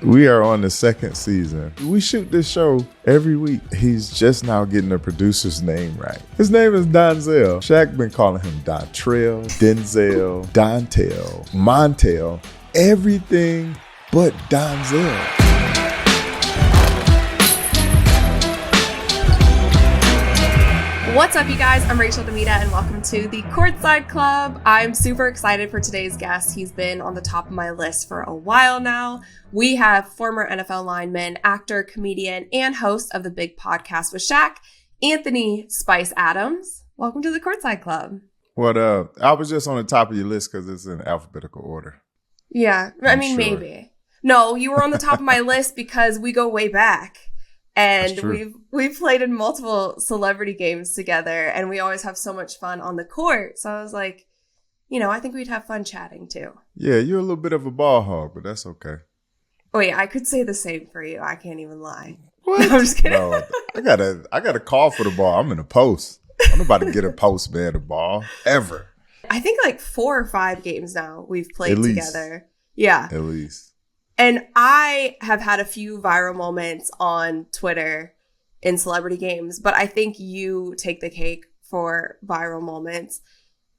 We are on the second season. We shoot this show every week. He's just now getting the producer's name right. His name is Donzel. Shaq been calling him Dontrell, Denzel, Dontel, Montel, everything but Donzel. What's up, you guys? I'm Rachel DeMita, and welcome to the Courtside Club. I'm super excited for today's guest. He's been on the top of my list for a while now. We have former NFL lineman, actor, comedian, and host of the Big Podcast with Shaq, Anthony Spice Adams. Welcome to the Courtside Club. What up? I was just on the top of your list because it's in alphabetical order. Yeah, I mean, sure. Maybe. No, you were on the top of my list because we go way back. And we've played in multiple celebrity games together, and we always have so much fun on the court. So I was like, I think we'd have fun chatting too. Yeah, you're a little bit of a ball hog, but that's okay. Oh yeah, I could say the same for you. I can't even lie. What? No, I'm just kidding. No, I got a call for the ball. I'm in a post. I'm about to get a post, man, the ball ever. I think like 4 or 5 games now we've played together. Yeah. At least. And I have had a few viral moments on Twitter in celebrity games, but I think you take the cake for viral moments.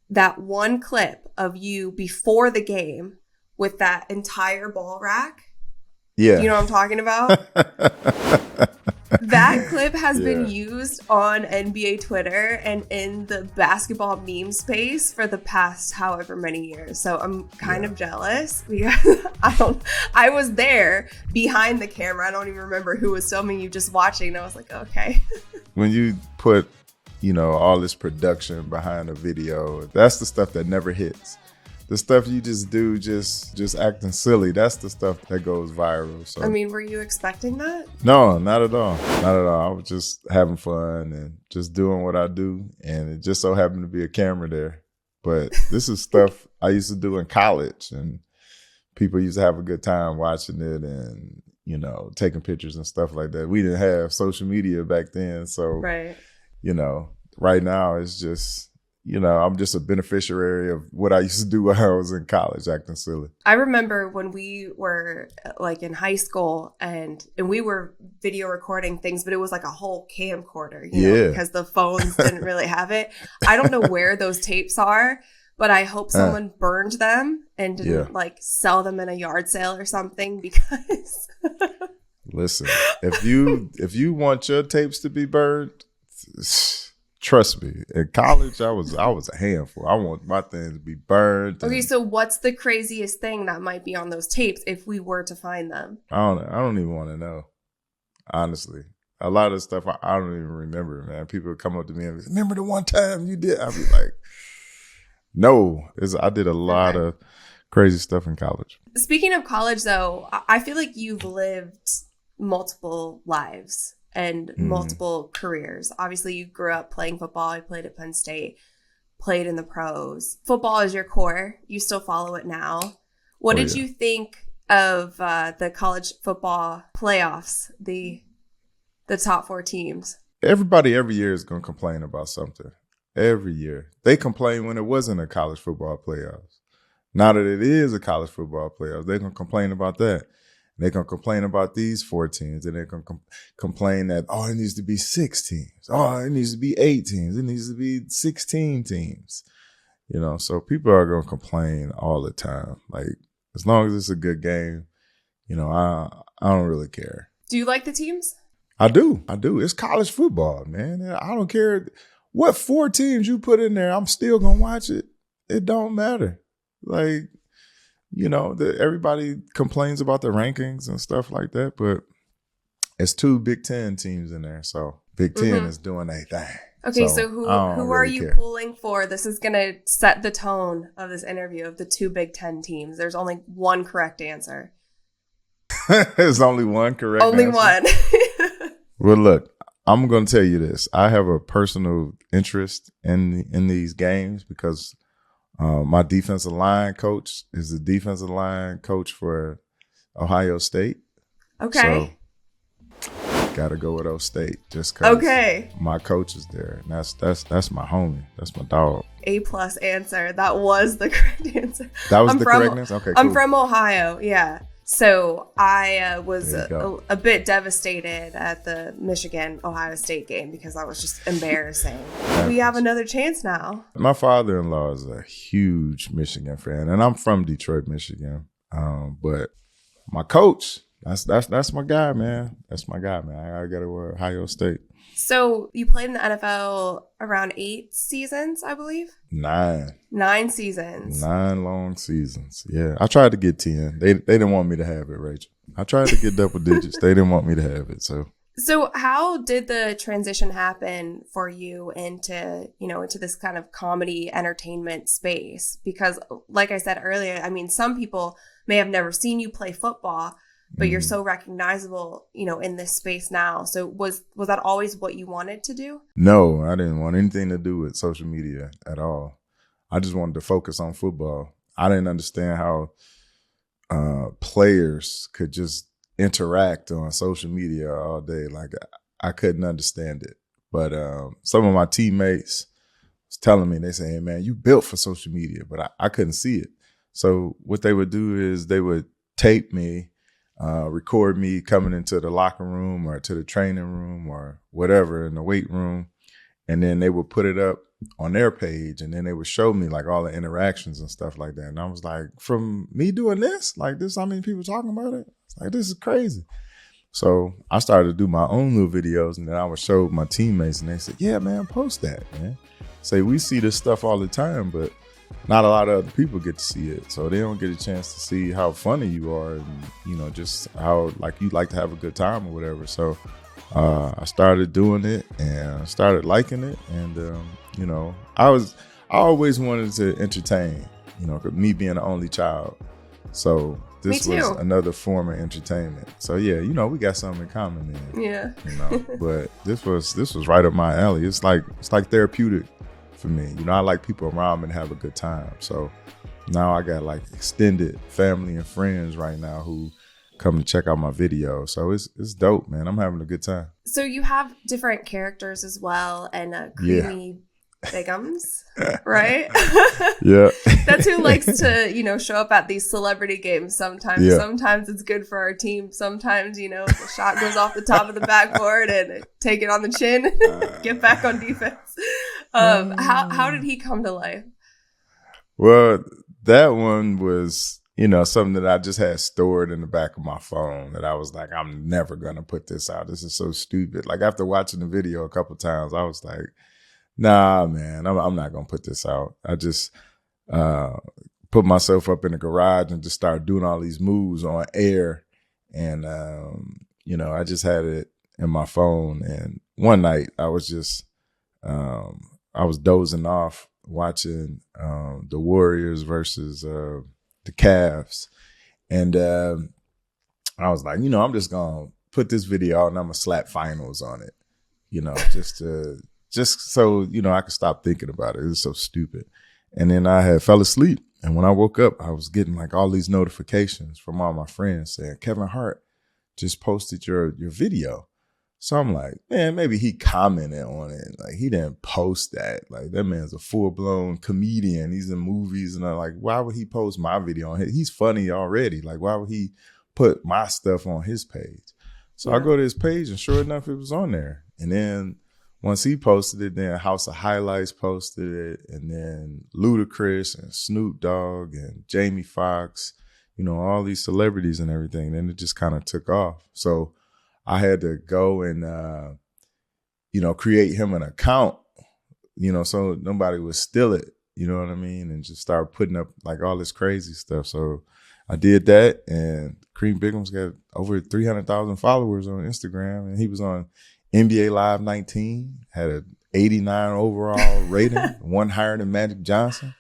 That one clip of you before the game with that entire ball rack. Yeah. You know what I'm talking about? That clip has been used on NBA Twitter and in the basketball meme space for the past however many years. So I'm kind of jealous because I was there behind the camera. I don't even remember who was filming you, just watching. And I was like, okay. When you put, all this production behind a video, that's the stuff that never hits. The stuff you just do, just acting silly, that's the stuff that goes viral. So, I mean, were you expecting that? No, not at all. Not at all. I was just having fun and just doing what I do. And it just so happened to be a camera there. But this is stuff I used to do in college. And people used to have a good time watching it and, taking pictures and stuff like that. We didn't have social media back then. So, right now it's just... I'm just a beneficiary of what I used to do when I was in college, acting silly. I remember when we were like in high school and we were video recording things, but it was like a whole camcorder, because the phones didn't really have it. I don't know where those tapes are, but I hope someone burned them and didn't sell them in a yard sale or something because... Listen, if you want your tapes to be burned... Trust me, in college, I was a handful. I want my things to be burned. Okay, so what's the craziest thing that might be on those tapes if we were to find them? I don't even want to know. Honestly, a lot of stuff I don't even remember, man. People would come up to me and be, remember the one time you did? I'd be like, no. I did a lot of crazy stuff in college. Speaking of college, though, I feel like you've lived multiple lives and multiple careers. Obviously, you grew up playing football. You played at Penn State, played in the pros. Football is your core. You still follow it now. What did you think of the college football playoffs, the top 4 teams? Everybody every year is going to complain about something. Every year. They complain when it wasn't a college football playoffs. Now that it is a college football playoffs, they're going to complain about that. They're going to complain about these 4 teams, and they're going to complain that, it needs to be 6 teams. It needs to be 8 teams. It needs to be 16 teams. So people are going to complain all the time. Like, as long as it's a good game, I don't really care. Do you like the teams? I do. It's college football, man. I don't care what 4 teams you put in there. I'm still going to watch it. It don't matter. Like, everybody complains about the rankings and stuff like that, but it's 2 Big Ten teams in there, so Big Ten is doing their thing. Okay, so who are you pulling for? This is going to set the tone of this interview of the 2 Big Ten teams. There's only one correct answer. There's only one correct answer? Only one. Well, look, I'm going to tell you this. I have a personal interest in these games because my defensive line coach is the defensive line coach for Ohio State. Okay. So, got to go with Ohio State just because my coach is there. And that's my homie. That's my dog. A+ answer. That was the correct answer. That was the correct answer? Okay, cool. I'm from Ohio, yeah. So I was There you go. a bit devastated at the Michigan-Ohio State game because that was just embarrassing. We have another chance now. My father-in-law is a huge Michigan fan, and I'm from Detroit, Michigan. But my coach, that's my guy, man. That's my guy, man. I gotta go to Ohio State. So you played in the NFL around 8 seasons, I believe? 9. 9 seasons. 9 long seasons. Yeah, I tried to get 10. They didn't want me to have it, Rachel. I tried to get double digits. They didn't want me to have it. So how did the transition happen for you into this kind of comedy entertainment space? Because like I said earlier, I mean, some people may have never seen you play football, but you're so recognizable, in this space now. So was that always what you wanted to do? No, I didn't want anything to do with social media at all. I just wanted to focus on football. I didn't understand how players could just interact on social media all day. Like, I couldn't understand it. But some of my teammates was telling me, they say, "Hey, man, you built for social media," but I couldn't see it. So what they would do is they would tape me, record me coming into the locker room or to the training room or whatever in the weight room. And then they would put it up on their page, and then they would show me like all the interactions and stuff like that. And I was like, from me doing this, like this, how many people talking about it? It's like, this is crazy. So I started to do my own little videos, and then I would show my teammates, and they said, "Yeah, man, post that, man." Say, we see this stuff all the time, but not a lot of other people get to see it. So they don't get a chance to see how funny you are and, just how like you like to have a good time or whatever. So I started doing it and I started liking it. And, I always wanted to entertain, me being the only child. So this was another form of entertainment. So yeah, we got something in common there. Yeah. But this was right up my alley. It's like therapeutic for me. I like people around me to have a good time. So now I got like extended family and friends right now who come to check out my video. So it's dope, man. I'm having a good time. So you have different characters as well, and creamy Biggums, right? Yeah. That's who likes to, show up at these celebrity games sometimes. Yeah. Sometimes it's good for our team. Sometimes, the shot goes off the top of the backboard and take it on the chin, get back on defense. How did he come to life? Well, that one was, something that I just had stored in the back of my phone that I was like, I'm never going to put this out. This is so stupid. Like, after watching the video a couple times, I was like, nah, man, I'm not going to put this out. I just put myself up in the garage and just started doing all these moves on air. And, I just had it in my phone. And one night I was just, I was dozing off watching the Warriors versus the Cavs. And I was like, I'm just going to put this video out and I'm going to slap finals on it, just so, I could stop thinking about it. It was so stupid. And then I had fell asleep. And when I woke up, I was getting like all these notifications from all my friends saying, Kevin Hart just posted your video. So I'm like, man, maybe he commented on it. Like, he didn't post that. Like, that man's a full-blown comedian. He's in movies. And I'm like, why would he post my video on his? He's funny already. Like, why would he put my stuff on his page? So I go to his page, and sure enough, it was on there. And then once he posted it, then House of Highlights posted it. And then Ludacris and Snoop Dogg and Jamie Foxx, all these celebrities and everything. And then it just kind of took off. So I had to go and, create him an account, so nobody would steal it, you know what I mean? And just start putting up like all this crazy stuff. So I did that, and Cream Biggums got over 300,000 followers on Instagram, and he was on NBA Live 19, had an 89 overall rating, one higher than Magic Johnson.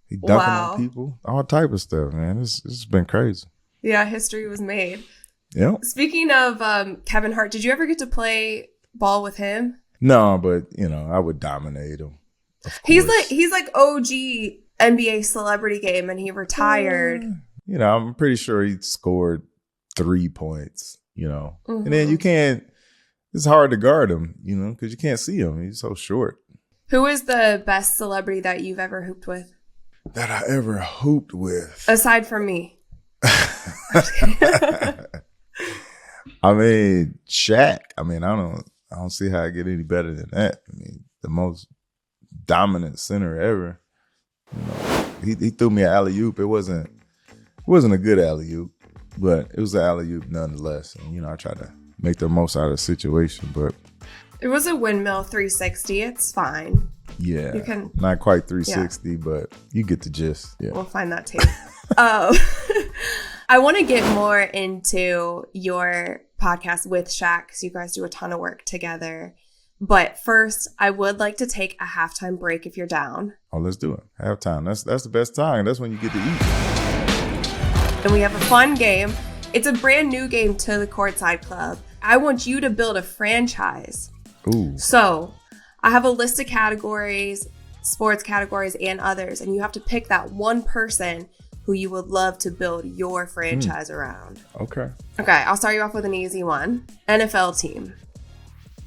He dunking on people, all type of stuff, man. It's been crazy. Yeah, history was made. Yeah. Speaking of Kevin Hart, did you ever get to play ball with him? No, but I would dominate him. He's like OG NBA celebrity game, and he retired. I'm pretty sure he scored 3 points. Mm-hmm. And then you can't. It's hard to guard him, because you can't see him. He's so short. Who is the best celebrity that you've ever hooped with? That I ever hooped with, aside from me. I mean, Shaq. I mean, I don't see how I get any better than that. I mean, the most dominant center ever. You know, he threw me an alley-oop. It wasn't a good alley-oop, but it was an alley-oop nonetheless. And, you know, I tried to make the most out of the situation, but it was a windmill 360. It's fine. Yeah, you can, not quite 360, but you get the gist. Yeah, we'll find that tape. I want to get more into your podcast with Shaq because you guys do a ton of work together. But first, I would like to take a halftime break if you're down. Oh, let's do it. Halftime. That's the best time. That's when you get to eat. And we have a fun game. It's a brand new game to the Courtside Club. I want you to build a franchise. Ooh. So I have a list of categories, sports categories, and others. And you have to pick that one person who you would love to build your franchise around. Okay. Okay, I'll start you off with an easy one. NFL team.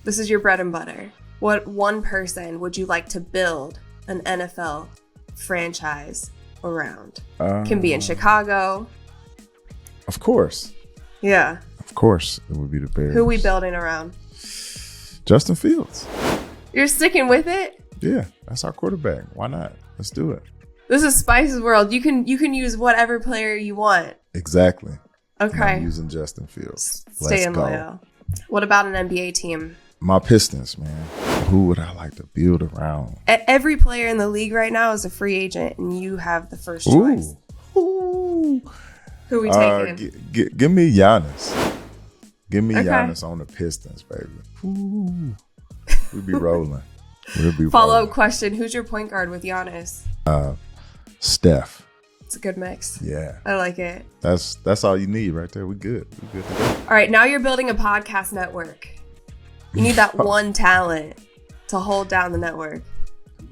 This is your bread and butter. What one person would you like to build an NFL franchise around? Can be in Chicago. Of course. Yeah. Of course, it would be the Bears. Who are we building around? Justin Fields. You're sticking with it? Yeah, that's our quarterback. Why not? Let's do it. This is Spice's world. You can use whatever player you want. Exactly. Okay. I'm using Justin Fields. Stay in loyal. What about an NBA team? My Pistons, man. Who would I like to build around? Every player in the league right now is a free agent, and you have the first choice. Ooh. Who are we taking? Give me Giannis. Give me Giannis on the Pistons, baby. Ooh. We'll be rolling. Follow-up question. Who's your point guard with Giannis? Steph. It's a good mix. Yeah. I like it. That's all you need right there. We good. We good to go. All right, now you're building a podcast network. You need that one talent to hold down the network.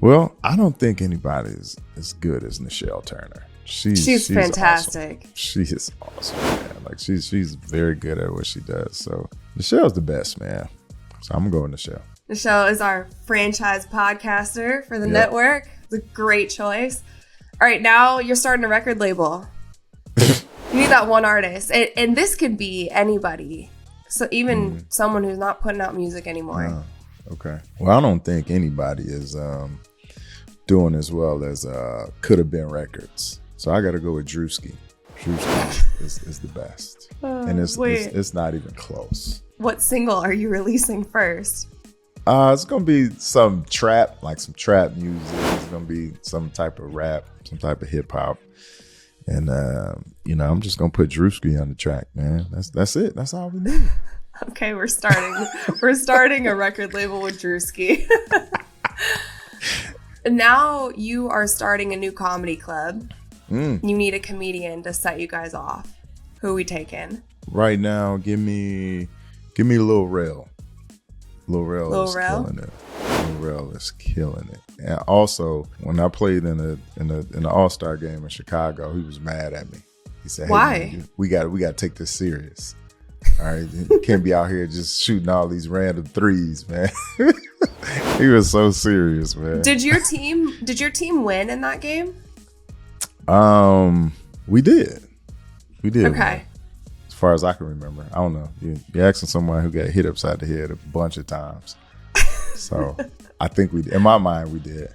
Well, I don't think anybody is as good as Nichelle Turner. She's fantastic. Awesome. She is awesome, man. Like she's very good at what she does. So Nichelle's the best, man. So I'm gonna go with Nichelle. Nichelle is our franchise podcaster for the network. It's a great choice. All right, now you're starting a record label. You need that one artist, and this could be anybody. So even someone who's not putting out music anymore. Okay. Well, I don't think anybody is doing as well as Could Have Been Records. So I got to go with Drewski. Drewski is the best, and it's not even close. What single are you releasing first? It's gonna be some trap, like some trap music. It's gonna be some type of rap, some type of hip hop. And I'm just gonna put Drewski on the track, man. That's it. That's all we need. Okay, we're starting a record label with Drewski. Now you are starting a new comedy club. You need a comedian to set you guys off. Who are we taking? Right now, give me Lil Rel. Lil Rel is killing it. Lil Rel is killing it. And also, when I played in the All-Star game in Chicago, he was mad at me. He said, "Hey, why? Man, we got to take this serious. All right, you can't be out here just shooting all these random threes, man." He was so serious, man. Did your team win in that game? We did. Okay. Win. As far as I can remember, I don't know. You're asking someone who got hit upside the head a bunch of times. So I think in my mind, we did.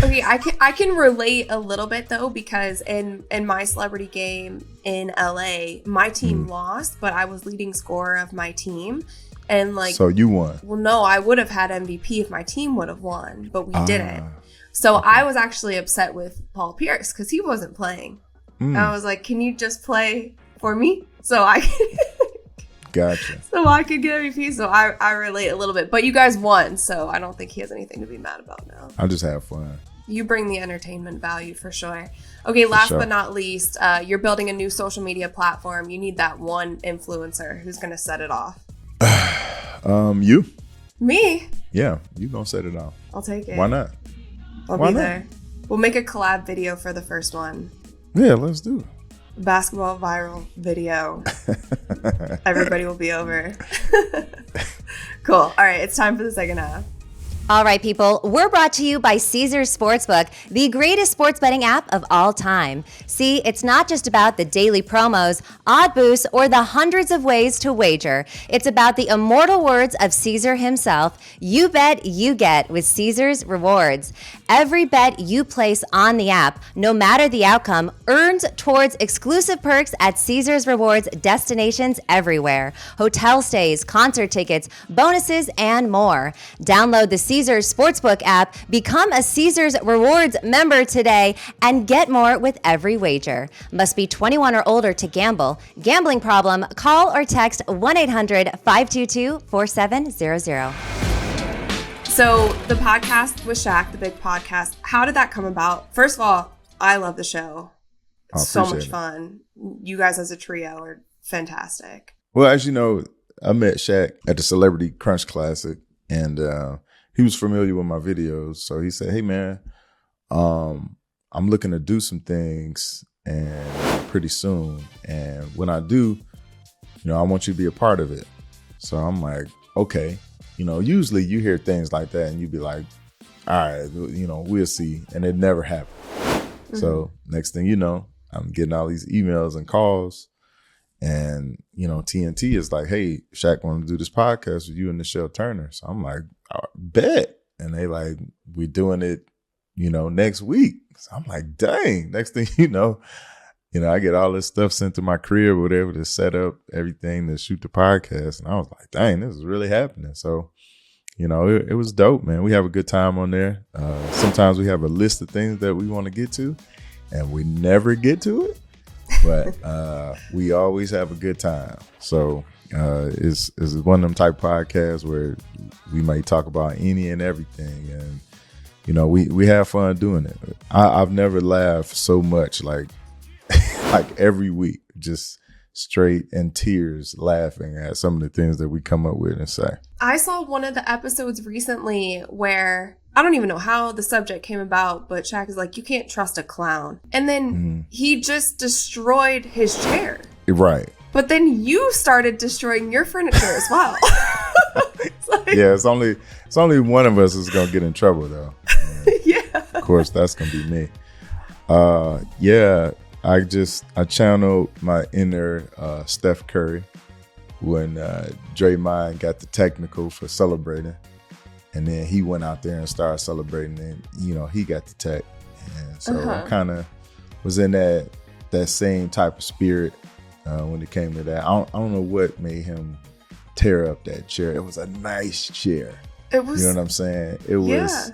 Okay, I can relate a little bit though, because in my celebrity game in LA, my team lost, but I was leading scorer of my team. And so you won. Well, no, I would have had MVP if my team would have won, but we didn't. So okay. I was actually upset with Paul Pierce because he wasn't playing. I was like, "Can you just play for me so I can Gotcha. So I could get MVP?" So I relate a little bit, but you guys won, so I don't think he has anything to be mad about now. I'll just have fun. You bring the entertainment value for sure. Okay, last but not least, you're building a new social media platform. You need that one influencer who's going to set it off. You? Me? Yeah, you gonna set it off. I'll take it. Why not? I'll be there. We'll make a collab video for the first one. Yeah, let's do it. Basketball viral video. Everybody will be over. Cool. All right, it's time for the second half. All right, people, we're brought to you by Caesars Sportsbook, the greatest sports betting app of all time. See, it's not just about the daily promos, odd boosts, or the hundreds of ways to wager. It's about the immortal words of Caesar himself. You bet, you get with Caesars Rewards. Every bet you place on the app, no matter the outcome, earns towards exclusive perks at Caesars Rewards destinations everywhere. Hotel stays, concert tickets, bonuses, and more. Download the Caesars Sportsbook app, become a Caesars Rewards member today, and get more with every wager. Must be 21 or older to gamble. Gambling problem? Call or text 1-800-522-4700. So the podcast with Shaq, the big podcast, how did that come about? First of all, I love the show. It's so much fun. You guys as a trio are fantastic. Well, as you know, I met Shaq at the Celebrity Crunch Classic, and he was familiar with my videos. So he said, hey, man, I'm looking to do some things and pretty soon. And when I do, I want you to be a part of it. So I'm like, okay. Usually you hear things like that and you be like, all right, we'll see. And it never happened. Mm-hmm. So next thing you know, I'm getting all these emails and calls. And, TNT is like, hey, Shaq want to do this podcast with you and Nichelle Turner. So I'm like, bet. And they like, we doing it, next week. So I'm like, dang. Next thing you know, I get all this stuff sent to my crib or whatever to set up everything to shoot the podcast. And I was like, dang, this is really happening. So, it was dope, man. We have a good time on there. Sometimes we have a list of things that we want to get to and we never get to it. But we always have a good time. So it's one of them type podcasts where we may talk about any and everything. And, we have fun doing it. I've never laughed so much like every week, just straight in tears laughing at some of the things that we come up with and say. I saw one of the episodes recently where I don't even know how the subject came about, but Shaq is like, you can't trust a clown. And then he just destroyed his chair. Right. But then you started destroying your furniture as well. Yeah, it's only one of us is going to get in trouble, though. Yeah. Of course, that's going to be me. Yeah, I channeled my inner Steph Curry when Draymond got the technical for celebrating. And then he went out there and started celebrating, and he got the tech, and so I kind of was in that same type of spirit when it came to that. I don't know what made him tear up that chair. It was a nice chair. It was, you know what I'm saying? It was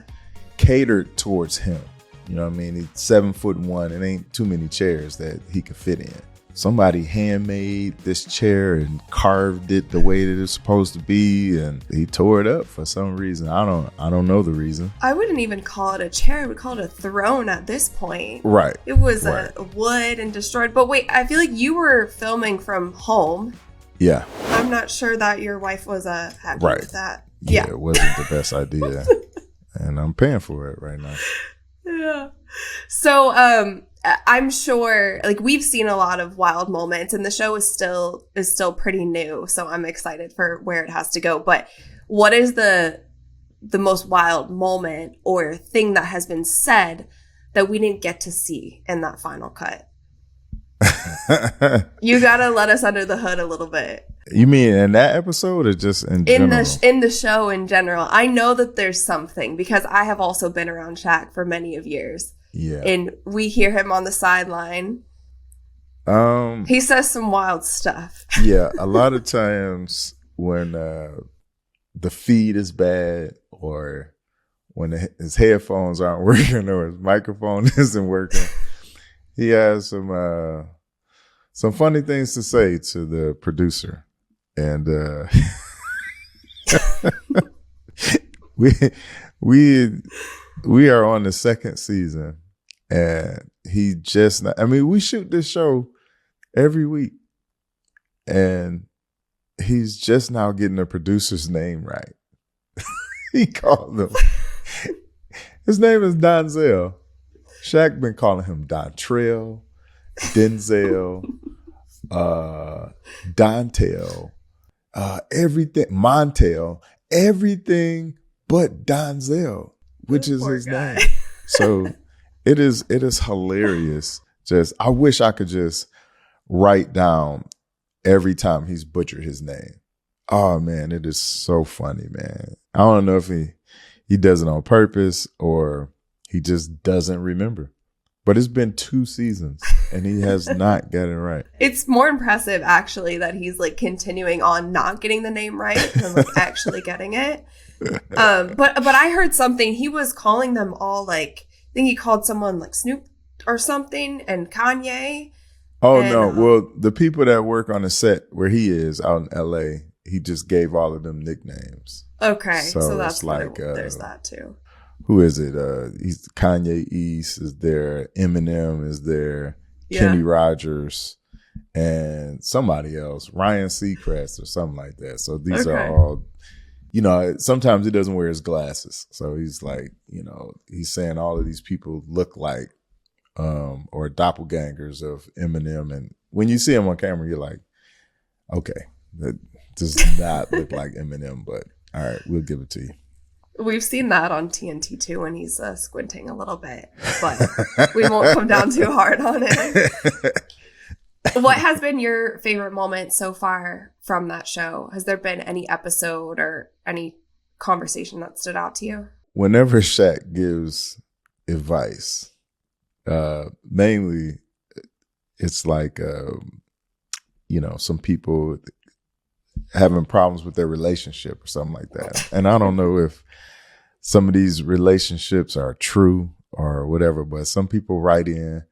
catered towards him. You know what I mean? He's 7'1". It ain't too many chairs that he could fit in. Somebody handmade this chair and carved it the way that it's supposed to be, and he tore it up for some reason. I don't know the reason. I wouldn't even call it a chair. I would call it a throne at this point. Right. It was a wood and destroyed. But wait, I feel like you were filming from home. Yeah. I'm not sure that your wife was happy with that. Yeah, it wasn't the best idea. And I'm paying for it right now. Yeah. So, I'm sure, like, we've seen a lot of wild moments, and the show is still pretty new. So I'm excited for where it has to go. But what is the most wild moment or thing that has been said that we didn't get to see in that final cut? You gotta let us under the hood a little bit. You mean in that episode or just in general? In the show in general? I know that there's something because I have also been around Shaq for many of years. Yeah. And we hear him on the sideline. He says some wild stuff. Yeah, a lot of times when the feed is bad or when his headphones aren't working or his microphone isn't working, he has some funny things to say to the producer. And we are on the second season, and he just not, I mean, we shoot this show every week, and he's just now getting the producer's name right. He called him. His name is Donzel. Shaq been calling him Dontrell, Denzel, Dontel, everything, Montel, everything but Donzel, which is Poor his guy. name. So it is hilarious. Just I wish I could just write down every time he's butchered his name. Oh man, it is so funny, man. I don't know if he does it on purpose or he just doesn't remember. But it's been 2 seasons and he has not got it right. It's more impressive actually that he's like continuing on not getting the name right than like actually getting it. But I heard something. He was calling them all like, I think he called someone like Snoop or something and Kanye. Oh, and, no. Well, the people that work on the set where he is out in L.A., he just gave all of them nicknames. Okay. So So that's it's like, there's that too. Who is it? He's Kanye East is there. Eminem is there. Yeah. Kenny Rogers and somebody else, Ryan Seacrest or something like that. So these Okay. are all, you know, sometimes he doesn't wear his glasses. So he's like, you know, he's saying all of these people look like or doppelgangers of Eminem. And when you see him on camera, you're like, okay, that does not look like Eminem, but all right, we'll give it to you. We've seen that on TNT too when he's squinting a little bit, but we won't come down too hard on it. What has been your favorite moment so far from that show? Has there been any episode or any conversation that stood out to you? Whenever Shaq gives advice, mainly it's like, you know, some people having problems with their relationship or something like that. And I don't know if some of these relationships are true or whatever, but some people write in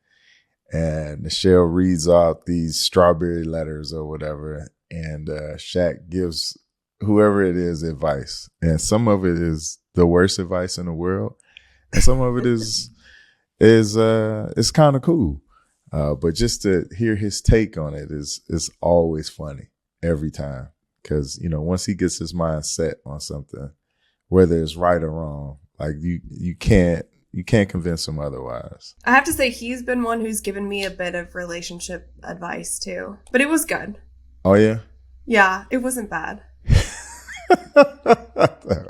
and Michelle reads out these strawberry letters or whatever, and Shaq gives whoever it is advice. And some of it is the worst advice in the world, and some of it is kind of cool. But just to hear his take on it is always funny every time. Because, you know, once he gets his mind set on something, whether it's right or wrong, like you can't convince him otherwise. I have to say he's been one who's given me a bit of relationship advice too, but it was good. Oh yeah? Yeah, it wasn't bad.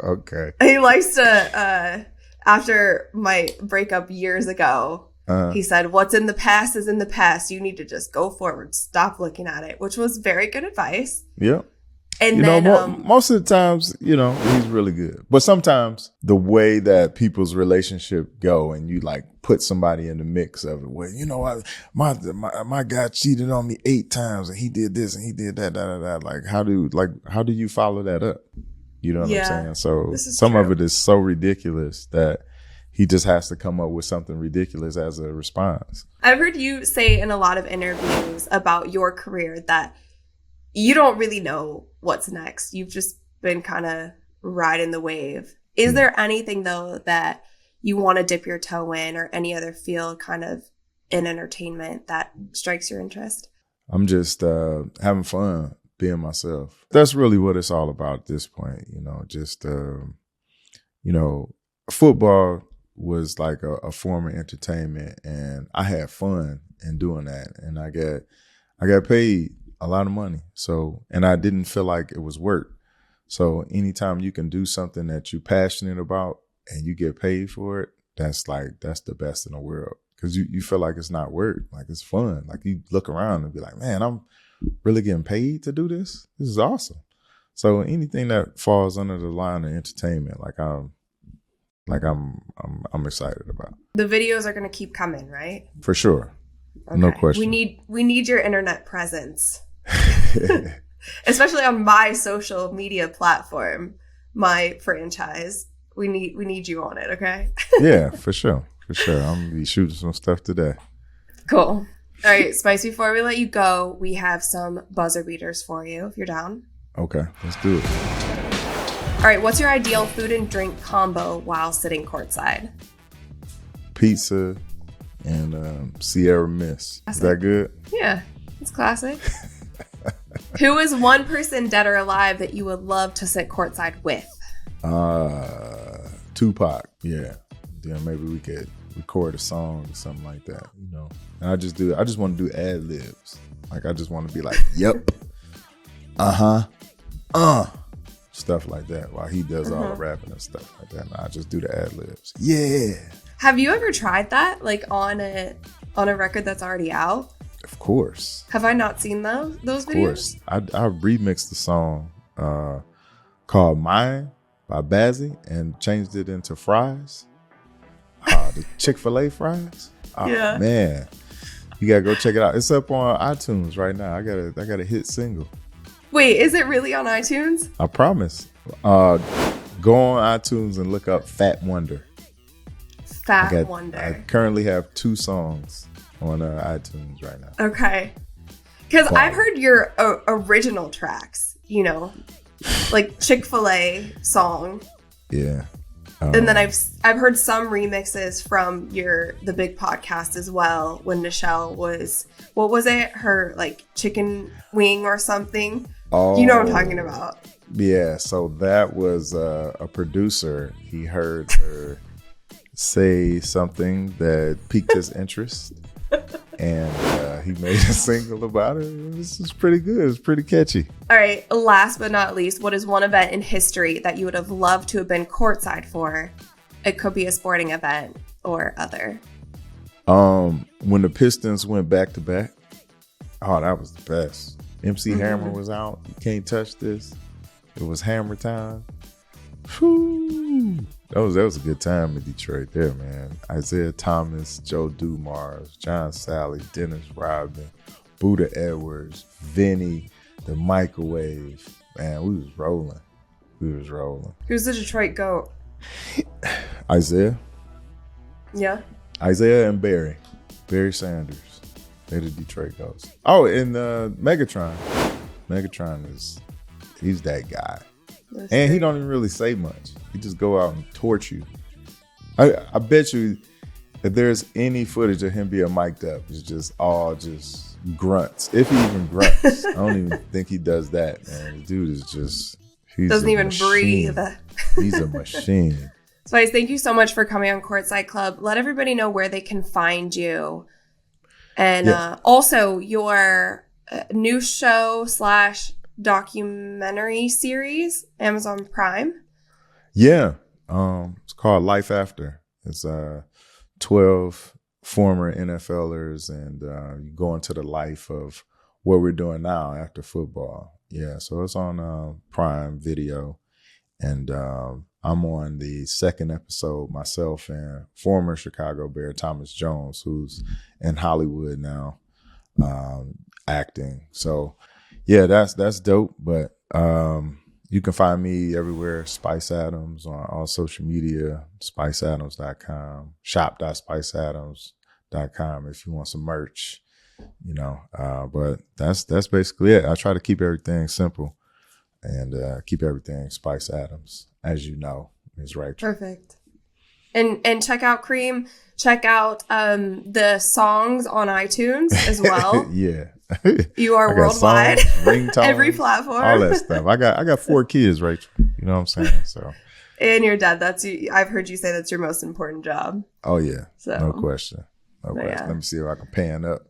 Okay. He likes to, after my breakup years ago, he said, what's in the past is in the past. You need to just go forward. Stop looking at it, which was very good advice. Yeah. And you then, know, most of the times, you know, he's really good. But sometimes the way that people's relationship go and you like put somebody in the mix of it, where, you know, my guy cheated on me 8 times and he did this and he did that, Like, how do you follow that up? You know what I'm saying? So some of it is so ridiculous that he just has to come up with something ridiculous as a response. I've heard you say in a lot of interviews about your career that you don't really know what's next. You've just been kind of riding the wave. Is there anything, though, that you want to dip your toe in or any other field kind of in entertainment that strikes your interest? I'm just having fun being myself. That's really what it's all about at this point. You know, just, you know, football was like a form of entertainment, and I had fun in doing that. And I got paid a lot of money. So, and I didn't feel like it was work. So anytime you can do something that you're passionate about and you get paid for it, that's the best in the world. Cause you feel like it's not work. Like it's fun. Like you look around and be like, man, I'm really getting paid to do this. This is awesome. So anything that falls under the line of entertainment, I'm excited about. The videos are going to keep coming, right? For sure. Okay. No question. We need your internet presence. Especially on my social media platform, my franchise. We need you on it, okay? Yeah, for sure. For sure. I'm going to be shooting some stuff today. Cool. All right, Spice, before we let you go, we have some buzzer beaters for you, if you're down. Okay, let's do it. All right, what's your ideal food and drink combo while sitting courtside? Pizza and Sierra Mist. Classic. Is that good? Yeah, it's classic. Who is one person, dead or alive, that you would love to sit courtside with? Tupac. Yeah. Then maybe we could record a song or something like that, you know. And I just want to do ad libs. Like I just want to be like, yep. stuff like that, while he does all the rapping and stuff like that. And I just do the ad libs. Yeah. Have you ever tried that, like on a record that's already out? Of course. Have I not seen those videos? Of course. I remixed the song called Mine by Bazzy and changed it into fries. The Chick-fil-A fries. Oh, yeah. Man. You gotta go check it out. It's up on iTunes right now. I got a hit single. Wait, is it really on iTunes? I promise. Go on iTunes and look up Fat Wonder. Wonder. I currently have 2 songs on iTunes right now. Okay. Because I've heard your original tracks, you know, like Chick-fil-A song. Yeah. And then I've heard some remixes from the big podcast as well, when Nichelle was, what was it? Her like chicken wing or something. Oh, you know what I'm talking about. Yeah. So that was a producer. He heard her say something that piqued his interest. And he made a single about it. This is pretty good. It's pretty catchy. All right. Last but not least, what is one event in history that you would have loved to have been courtside for? It could be a sporting event or other. When the Pistons went back to back, oh, that was the best. MC Hammer was out. You can't touch this. It was Hammer time. Whew. That was a good time in Detroit there, man. Isaiah Thomas, Joe Dumars, John Sally, Dennis Rodman, Buddha Edwards, Vinny, the Microwave. Man, we was rolling. Who's the Detroit GOAT? Isaiah. Yeah. Isaiah and Barry Sanders. They're the Detroit GOATs. Oh, and Megatron. He's that guy. And he don't even really say much. He just go out and torch you. I bet you if there's any footage of him being mic'd up, it's just all just grunts. If he even grunts. I don't even think he does that, man. The dude is just, he's doesn't even machine. breathe. He's a machine. Spice, thank you so much for coming on Courtside Club. Let everybody know where they can find you. And also your new show / documentary series, Amazon Prime. Yeah. It's called Life After. It's 12 former NFLers, and you go into the life of what we're doing now after football. Yeah, so it's on Prime Video, and I'm on the 2nd episode myself and former Chicago Bear Thomas Jones, who's in Hollywood now, acting. So yeah, that's dope. But you can find me everywhere, Spice Adams, on all social media, spiceadams.com, shop.spiceadams.com if you want some merch, you know. But that's basically it. I try to keep everything simple and keep everything Spice Adams, as you know, is right. Perfect. And check out Cream. Check out the songs on iTunes as well. Yeah. You are worldwide. Songs, ringtones, every platform. All that stuff. I got 4 kids, Rachel. You know what I'm saying? So. And your dad. I've heard you say that's your most important job. Oh yeah. So. No question. Yeah. Let me see if I can pan up.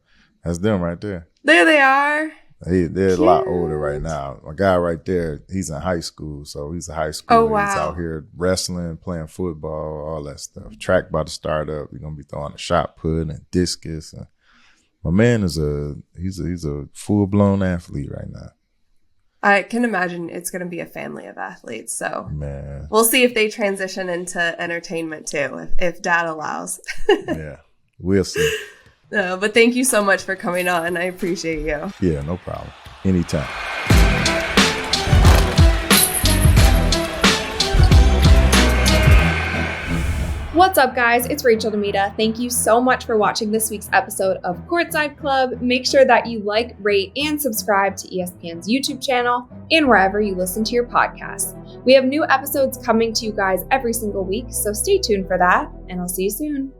That's them right there. There they are. They're a lot older right now. My guy right there, he's in high school, so he's a high schooler. Oh, wow. He's out here wrestling, playing football, all that stuff. Track about to start up. We're gonna be throwing a shot put and discus. And my man is he's a full blown athlete right now. I can imagine it's going to be a family of athletes. So man, we'll see if they transition into entertainment too, if dad allows. Yeah, we'll see. No, but thank you so much for coming on. I appreciate you. Yeah, no problem. Anytime. What's up, guys? It's Rachel DeMita. Thank you so much for watching this week's episode of Courtside Club. Make sure that you like, rate, and subscribe to ESPN's YouTube channel and wherever you listen to your podcasts. We have new episodes coming to you guys every single week, so stay tuned for that, and I'll see you soon.